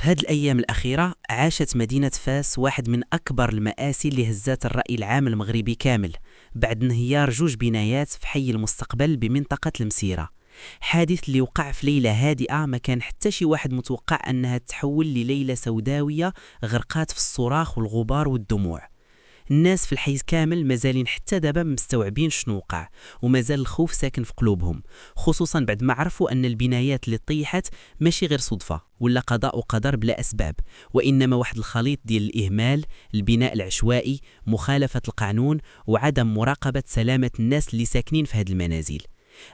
في هذه الأيام الأخيرة عاشت مدينة فاس واحد من أكبر المآسي اللي هزات الرأي العام المغربي كامل بعد انهيار جوج بنايات في حي المستقبل بمنطقة المسيرة. حادث اللي وقع في ليلة هادئة ما كان حتى شي واحد متوقع أنها تحول لليلة سوداوية غرقات في الصراخ والغبار والدموع. الناس في الحي كامل مازالين حتى دابا مستوعبين شنو وقع، ومازال الخوف ساكن في قلوبهم، خصوصا بعد ما عرفوا أن البنايات اللي طيحت ماشي غير صدفة ولا قضاء وقدر بلا أسباب، وإنما واحد الخليط ديال الإهمال، البناء العشوائي، مخالفة القانون، وعدم مراقبة سلامة الناس اللي ساكنين في هذه المنازل.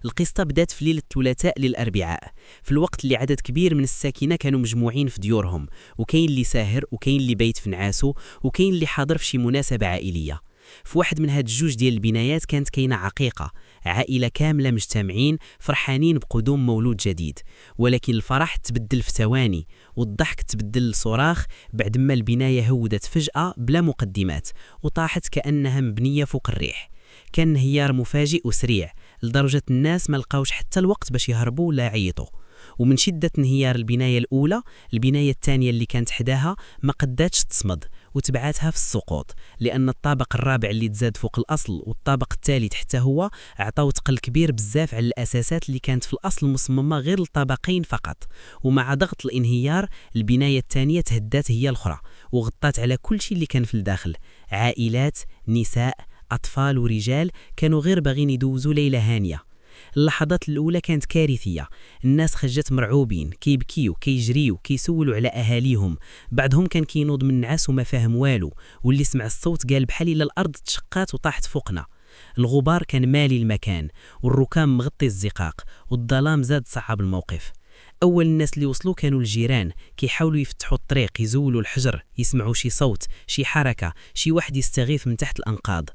القصة بدات في ليلة الثلاثاء للأربعاء، في الوقت اللي عدد كبير من الساكنة كانوا مجموعين في ديورهم، وكاين اللي ساهر وكاين اللي بيت في نعاسو وكاين اللي حاضر في شي مناسبة عائلية. في واحد من هاد الجوج ديال البنايات كانت كاينة عقيقة، عائلة كاملة مجتمعين فرحانين بقدوم مولود جديد، ولكن الفرح تبدل في ثواني والضحك تبدل لصراخ بعد ما البناية هودت فجأة بلا مقدمات وطاحت كأنها مبنية فوق الريح. كان انهيار مفاجئ وسريع لدرجة الناس ما لقاوش حتى الوقت باش يهربوا ولا يعيطوا. ومن شدة انهيار البناية الأولى، البناية الثانية اللي كانت حداها ما قداتش تصمد وتبعاتها في السقوط، لأن الطابق الرابع اللي تزاد فوق الأصل والطابق الثالث حتى هو عطاو ثقل كبير بزاف على الأساسات اللي كانت في الأصل مصممة غير لطابقين فقط. ومع ضغط الانهيار البناية الثانية تهدات هي الأخرى وغطات على كل شيء اللي كان في الداخل، عائلات، نساء، أطفال ورجال كانوا غير باغين يدوزوا ليلة هانية. اللحظات الأولى كانت كارثية، الناس خرجت مرعوبين كيبكيو كيجريو كيسولوا على أهاليهم، بعضهم كان كينوض من النعاس وما فاهم والو، واللي سمع الصوت قال بحال إلا الأرض تشقات وطاحت فوقنا. الغبار كان مالي المكان والركام مغطي الزقاق والظلام زاد صعب الموقف. أول الناس اللي وصلوا كانوا الجيران كيحاولوا يفتحوا الطريق، يزولوا الحجر، يسمعوا شي صوت، شي حركة، شي واحد يستغيث من تحت الأنقاض.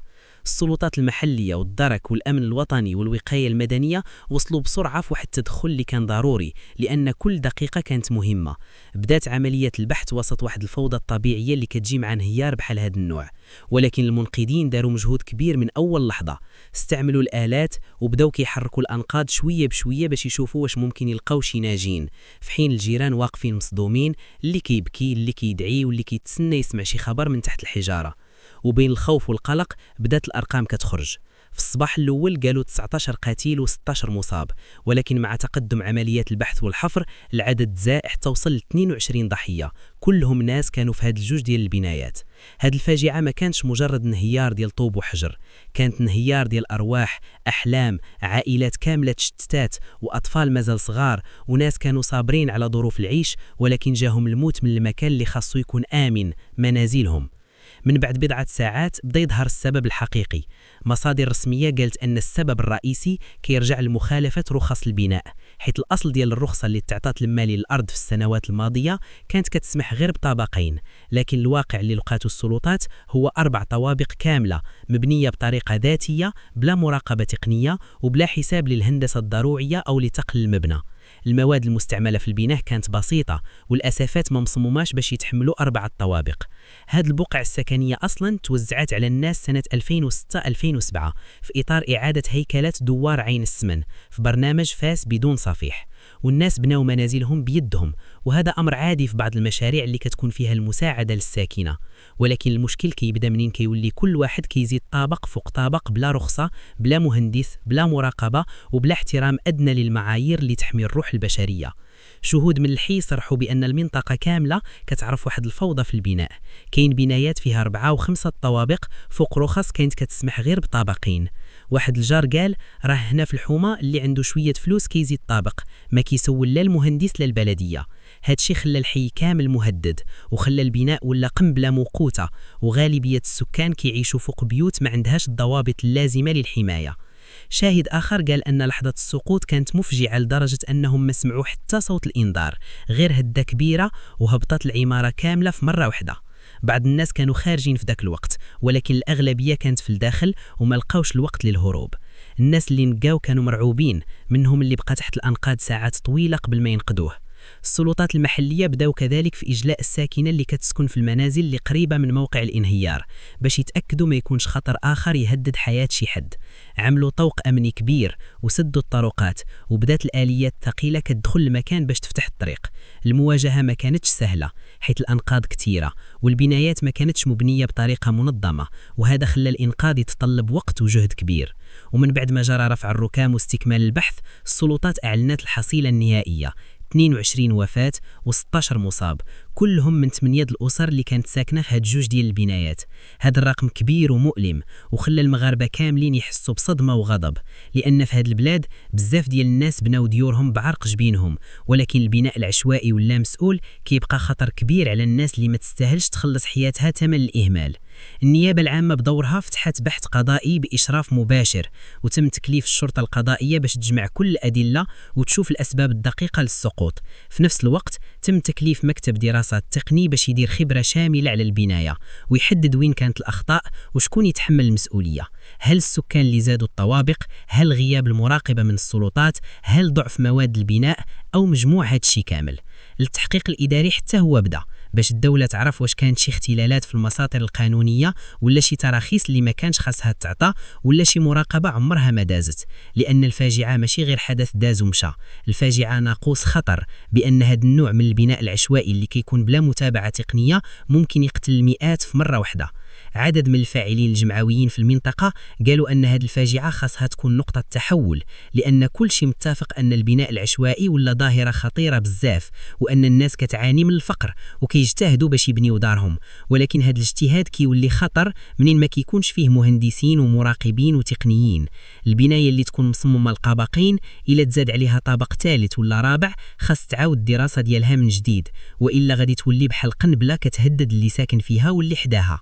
السلطات المحلية والدرك والأمن الوطني والوقاية المدنية وصلوا بسرعة في واحد التدخل اللي كان ضروري، لأن كل دقيقة كانت مهمة. بدات عملية البحث وسط واحد الفوضى الطبيعية اللي كتجي مع انهيار بحال هذا النوع، ولكن المنقذين داروا مجهود كبير من أول لحظة، استعملوا الآلات وبداو كيحركوا الأنقاض شوية بشوية باش يشوفوا واش ممكن يلقاو شي ناجين، في حين الجيران واقفين مصدومين، اللي كيبكي، اللي كيدعي، واللي كيتسنى يسمع شي خبر من تحت الحجارة. وبين الخوف والقلق بدات الأرقام كتخرج. في الصباح الأول قالوا 19 قتيل و16 مصاب، ولكن مع تقدم عمليات البحث والحفر العدد زاد حتى وصل ل 22 ضحية، كلهم ناس كانوا في هاد الجوج ديال البنايات. هاد الفاجعة ما كانش مجرد انهيار ديال طوب وحجر، كانت انهيار ديال أرواح، أحلام، عائلات كاملة تشتتات، وأطفال مازال صغار، وناس كانوا صابرين على ظروف العيش ولكن جاهم الموت من المكان اللي خاصو يكون آمن، منازلهم. من بعد بضعة ساعات بدا يظهر السبب الحقيقي. مصادر رسمية قالت أن السبب الرئيسي كيرجع لمخالفة رخص البناء، حيث الأصل ديال الرخصة اللي تعطات للمالي الأرض في السنوات الماضية كانت كتسمح غير بطابقين، لكن الواقع اللي لقاته السلطات هو 4 طوابق كاملة مبنية بطريقة ذاتية بلا مراقبة تقنية وبلا حساب للهندسة الضروعية أو لتقل المبنى. المواد المستعملة في البناء كانت بسيطة والأسافات ما مصمماش باش يتحملوا 4 طوابق. هاد البقع السكنية أصلا توزعت على الناس سنة 2006-2007 في إطار إعادة هيكلة دوار عين السمن في برنامج فاس بدون صفيح، والناس بناو منازلهم بيدهم، وهذا أمر عادي في بعض المشاريع اللي كتكون فيها المساعدة للساكنة. ولكن المشكل كيبدا منين كيولي كل واحد كيزيد طابق فوق طابق بلا رخصة، بلا مهندس، بلا مراقبة، وبلا احترام أدنى للمعايير اللي تحمي الروح البشرية. شهود من الحي صرحوا بأن المنطقة كاملة كتعرف واحد الفوضى في البناء، كاين بنايات فيها 4 و5 طوابق فوق رخص كانت كتسمح غير بطابقين. واحد الجار قال راه هنا في الحومة اللي عنده شوية فلوس كيزيد طابق، ما كيسول لا المهندس لا البلدية. هادشي خلى الحي كامل مهدد وخلى البناء ولا قنبلة موقوتة، وغالبية السكان كيعيشوا فوق بيوت ما عندهاش الضوابط اللازمة للحماية. شاهد آخر قال أن لحظة السقوط كانت مفجعة لدرجة أنهم ما سمعوا حتى صوت الإنذار، غير هدة كبيرة وهبطت العمارة كاملة في مرة واحدة. بعض الناس كانوا خارجين في ذاك الوقت، ولكن الأغلبية كانت في الداخل وما لقاوش الوقت للهروب. الناس اللي نقاو كانوا مرعوبين، منهم اللي بقى تحت الأنقاض ساعات طويلة قبل ما ينقذوه. السلطات المحلية بداو كذلك في إجلاء الساكنة اللي كتسكن في المنازل اللي قريبة من موقع الانهيار باش يتأكدوا ما يكونش خطر آخر يهدد حياة شي حد. عملوا طوق أمني كبير وسدوا الطرقات، وبدات الآليات الثقيلة كتدخل المكان باش تفتح الطريق. المواجهة ما كانتش سهلة حيث الأنقاض كثيرة والبنايات ما كانتش مبنية بطريقة منظمة، وهذا خلى الإنقاذ يتطلب وقت وجهد كبير. ومن بعد ما جرى رفع الركام واستكمال البحث، السلطات أعلنت الحصيلة النهائية: 22 وفاة و16 مصاب، كلهم من 8 الأسر اللي كانت ساكنة في هاد جوج ديال البنايات. هذا الرقم كبير ومؤلم وخلى المغاربة كاملين يحسوا بصدمة وغضب، لأن في هاد البلاد بزاف ديال الناس بناو ديورهم بعرق جبينهم، ولكن البناء العشوائي واللا مسؤول كيبقى خطر كبير على الناس اللي ما تستاهلش تخلص حياتها ثمن الإهمال. النيابة العامة بدورها فتحت بحث قضائي بإشراف مباشر، وتم تكليف الشرطة القضائية باش تجمع كل الأدلة وتشوف الأسباب الدقيقة للسقوط. في نفس الوقت تم تكليف مكتب دراسات تقني باش يدير خبرة شاملة على البناية ويحدد وين كانت الأخطاء وشكون يتحمل المسؤولية. هل السكان اللي زادوا الطوابق؟ هل غياب المراقبة من السلطات؟ هل ضعف مواد البناء؟ أو مجموع هاد الشي كامل؟ التحقيق الإداري حتى هو بدأ باش الدولة تعرف واش كانت شي اختلالات في المساطر القانونية ولا شي تراخيص اللي ما كانش خاصها تعطى ولا شي مراقبة عمرها ما دازت. لأن الفاجعة ماشي غير حدث داز ومشى، الفاجعة ناقوس خطر بأن هذا النوع من البناء العشوائي اللي كيكون بلا متابعة تقنية ممكن يقتل المئات في مرة واحدة. عدد من الفاعلين الجمعويين في المنطقة قالوا أن هذه الفاجعة خاصها تكون نقطة تحول، لأن كل شيء متفق أن البناء العشوائي ولا ظاهرة خطيرة بزاف، وأن الناس كتعاني من الفقر وكيجتهدوا باش يبنيوا دارهم، ولكن هذا الاجتهاد كيولي خطر منين ما كيكونش فيه مهندسين ومراقبين وتقنيين. البناية اللي تكون مصممة للقابقين إلا تزاد عليها طابق ثالث ولا رابع خاص تعاود الدراسة ديالها من جديد، وإلا غادي تولي بحال قنبلة كتهدد اللي ساكن فيها واللي حداها.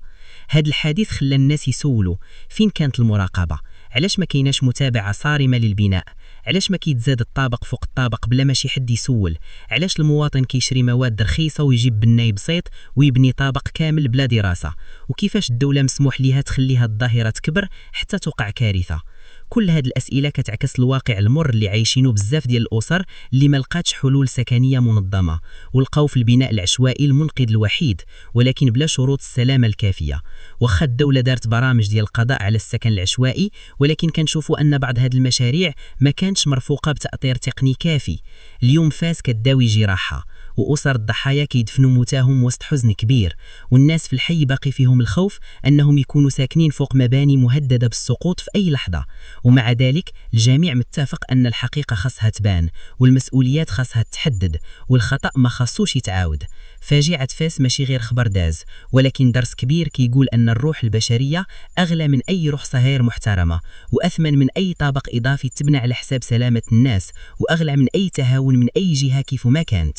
هذا الحديث خلى الناس يسولوا فين كانت المراقبة؟ علاش ما كايناش متابعة صارمة للبناء؟ علاش ما كيتزاد الطابق فوق الطابق بلا ما شي حد يسول؟ علاش المواطن كيشري مواد رخيصة ويجيب بناي بسيط ويبني طابق كامل بلا دراسة؟ وكيفاش الدولة مسموح ليها تخليها الظاهرة تكبر حتى توقع كارثة؟ كل هذه الأسئلة كتعكس الواقع المر اللي عايشينه بزاف ديال الأسر اللي ما لقاتش حلول سكنية منظمة، ولقاو في البناء العشوائي المنقذ الوحيد، ولكن بلا شروط السلامة الكافية. واخا الدولة دارت برامج ديال القضاء على السكن العشوائي، ولكن كنشوفوا أن بعض هذه المشاريع ما كانتش مرفوقة بتأطير تقني كافي. اليوم فاس كتداوي جراحة، وأسر الضحايا كيدفنوا موتاهم وسط حزن كبير، والناس في الحي باقي فيهم الخوف أنهم يكونوا ساكنين فوق مباني مهددة بالسقوط في أي لحظة. ومع ذلك الجميع متفق أن الحقيقة خاصها تبان، والمسؤوليات خاصها تحدد، والخطأ ما خاصوش يتعاود. فاجعة فاس ماشي غير خبر داز، ولكن درس كبير كيقول أن الروح البشرية أغلى من أي رخصة غير محترمة، وأثمن من أي طابق إضافي تبنى على حساب سلامة الناس، وأغلى من أي تهاون من أي جهة كيف ما كانت.